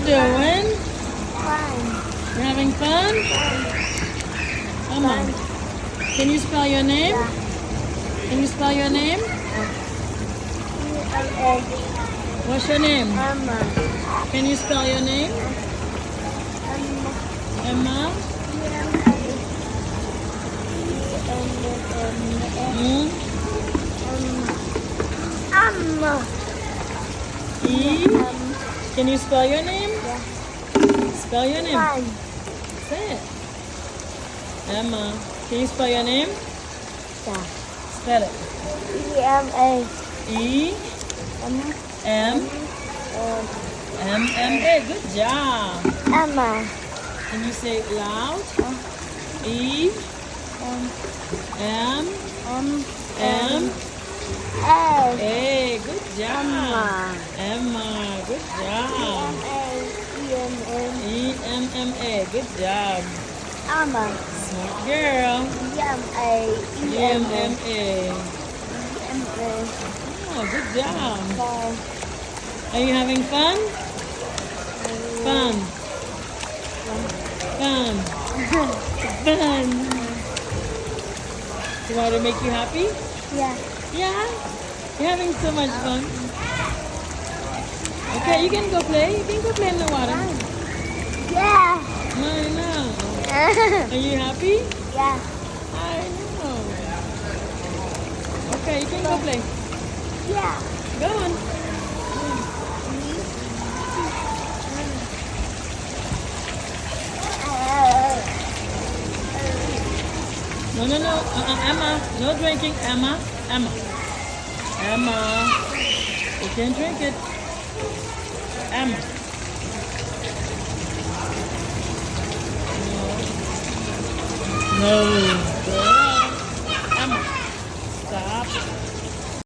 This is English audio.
doing? Fun. You having fun? Come on. Can you spell your name? Yeah. Can you spell your name? E-M-A. What's your name? Emma. Can you spell your name? Emma. Emma? E-M-A. Mm? Emma. E? Can you spell your name? Yeah. Spell your name. Fun. Say it. Emma. Can you spell your name? Yeah. Spell it. E-M-A. E M. M M M A. Good job. Emma. Can you say it loud? E M M A. A. Good job. Emma. Emma. Good job. E-M-A. E M M A. Good job. Emma. Smart girl. E-M-A. E M M A. E-M-A. Oh, good job. Fun. Are you having fun? Fun. Fun. Fun. Do you want to make you happy? Yeah. Yeah? You're having so much fun. Okay, you can go play. You can go play in the water. Yeah. I know. Are you happy? Yeah. I know. Okay, you can go play. Yeah. Go on. No, no, no. Emma. No drinking. Emma. Emma. Emma. You can't drink it. Emma. No. No.